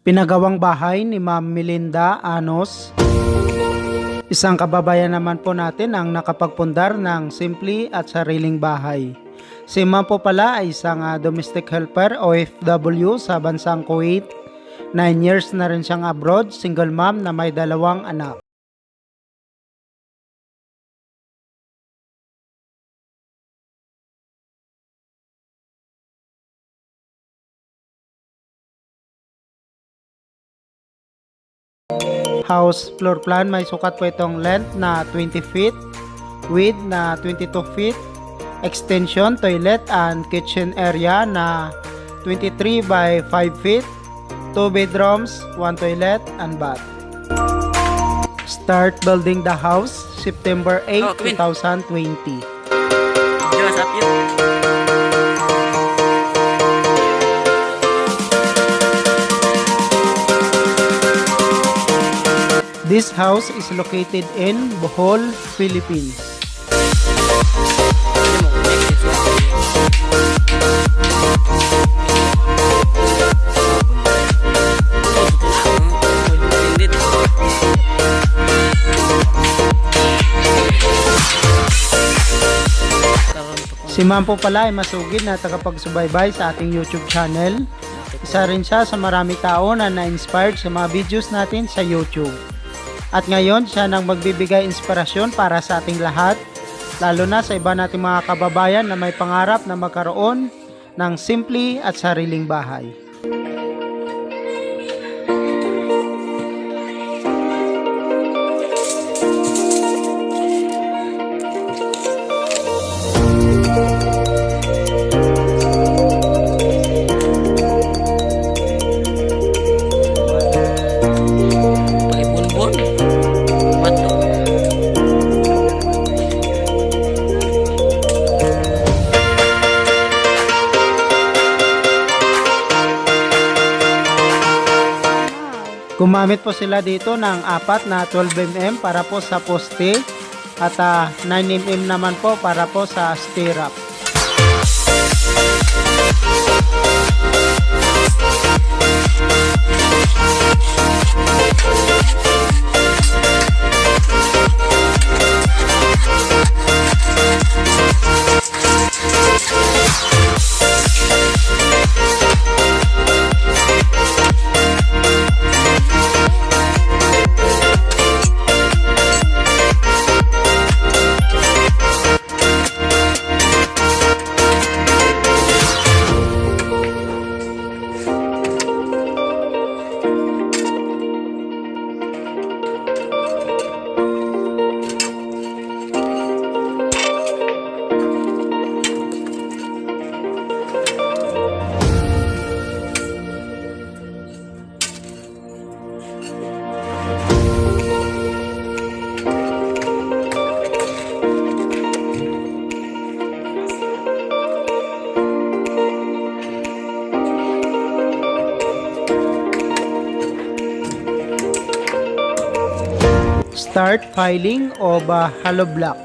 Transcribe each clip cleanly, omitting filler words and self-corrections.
Pinagawang bahay ni Ma'am Melinda Anos. Isang kababayan naman po natin ang nakapagpundar ng simple at sariling bahay. Si Ma'am po pala ay isang domestic helper OFW sa bansang Kuwait. 9 years na rin siyang abroad, single mom na may 2 anak. House floor plan, may sukat po itong length na 20 feet, width na 22 feet, extension, toilet and kitchen area na 23 by 5 feet, 2 bedrooms, 1 toilet and bath. Start building the house September 8, 2020. This house is located in Bohol, Philippines. Si Ma'am po pala ay masugid na tagapagsubaybay sa ating YouTube channel. Isa rin siya sa marami tao na na-inspired sa mga videos natin sa YouTube. At ngayon, siya nang magbibigay inspirasyon para sa ating lahat, lalo na sa iba nating mga kababayan na may pangarap na magkaroon ng simple at sariling bahay. Gumamit po sila dito ng 4 na 12mm para po sa poste at 9mm naman po para po sa stirrup. Start filing of hollow block.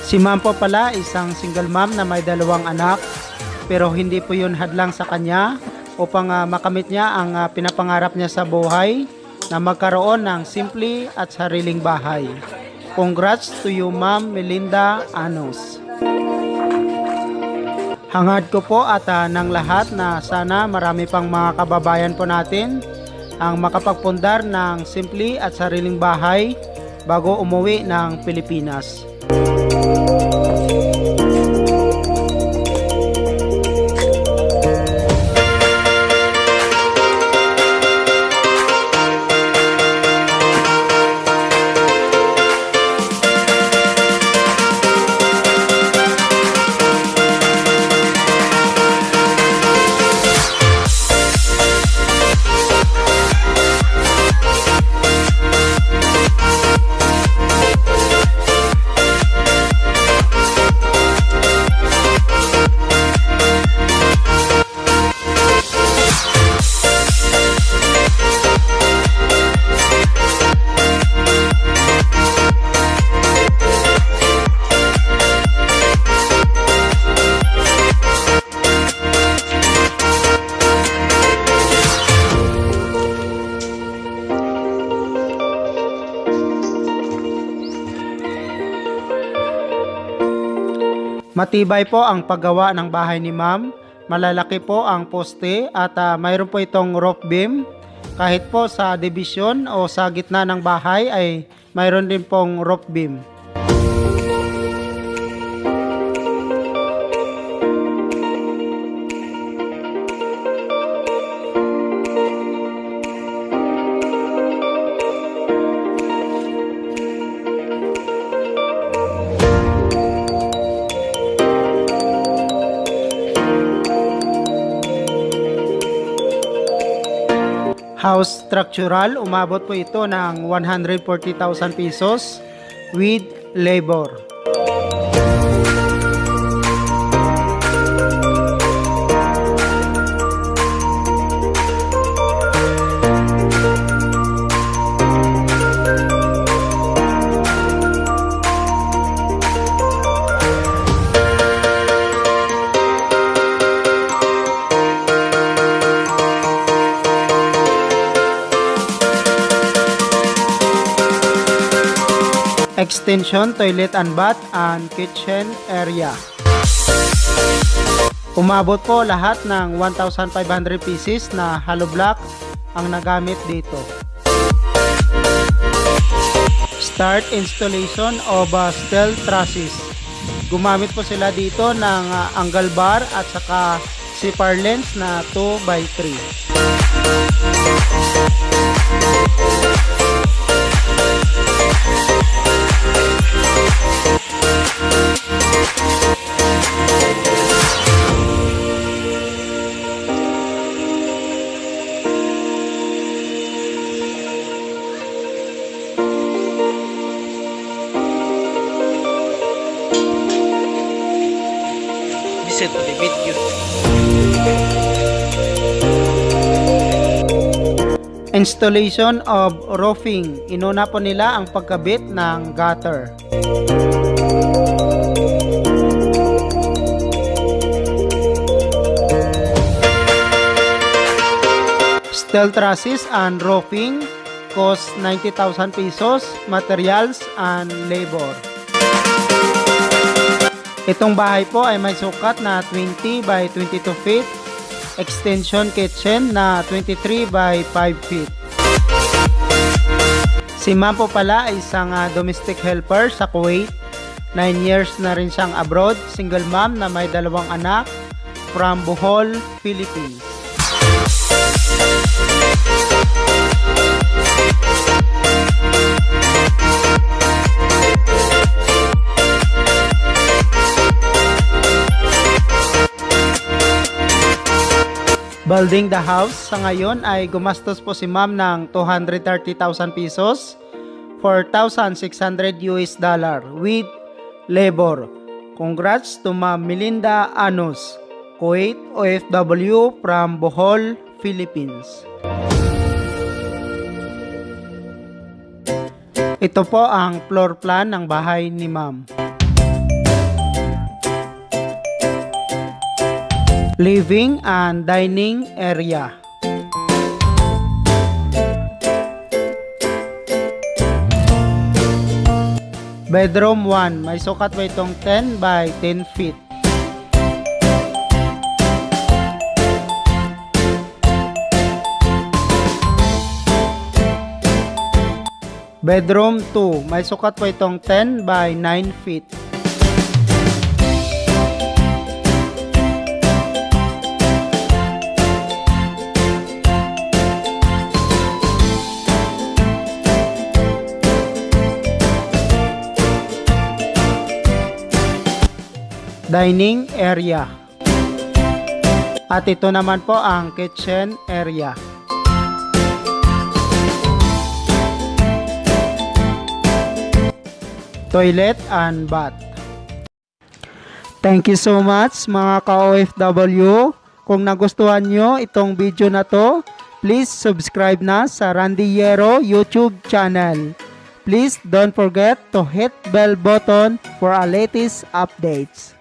Si ma'am po pala isang single mom na may 2 anak, pero hindi po yun hadlang sa kanya upang makamit niya ang pinapangarap niya sa buhay na magkaroon ng simple at sariling bahay. Congrats to you, Ma'am Melinda Anos. Hangad ko po at ng lahat na sana marami pang mga kababayan po natin ang makapagpundar ng simple at sariling bahay bago umuwi ng Pilipinas. Matibay po ang paggawa ng bahay ni ma'am. Malalaki po ang poste at mayroon po itong roof beam. Kahit po sa division o sa gitna ng bahay ay mayroon din pong roof beam. House structural, umabot po ito ng 140,000 pesos with labor. Extension, toilet and bath and kitchen area. Umabot po lahat ng 1,500 pieces na hollow block ang nagamit dito. Start installation of steel trusses. Gumamit po sila dito ng angle bar at saka zipper lens na 2x3. Set to the video. Installation of roofing. Inuna po nila ang pagkabit ng gutter. Steel trusses and roofing cost 90,000 pesos, materials and labor. Itong bahay po ay may sukat na 20 by 22 feet, extension kitchen na 23 by 5 feet. Si ma'am po pala ay isang domestic helper sa Kuwait. 9 years na rin siyang abroad, single mom na may 2 anak from Bohol, Philippines. Building the house, sa ngayon ay gumastos po si ma'am ng 230,000 pesos, 4,600 US dollar with labor. Congrats to Ma'am Melinda Anos, Kuwait OFW from Bohol, Philippines. Ito po ang floor plan ng bahay ni ma'am. Living and dining area. Bedroom 1, may sukat po itong 10 by 10 feet. Bedroom 2, may sukat po itong 10 by 9 feet. Dining area. At ito naman po ang kitchen area. Toilet and bath. Thank you so much mga ka-OFW. Kung nagustuhan nyo itong video na to, please subscribe na sa Randy Yero YouTube channel. Please don't forget to hit bell button for our latest updates.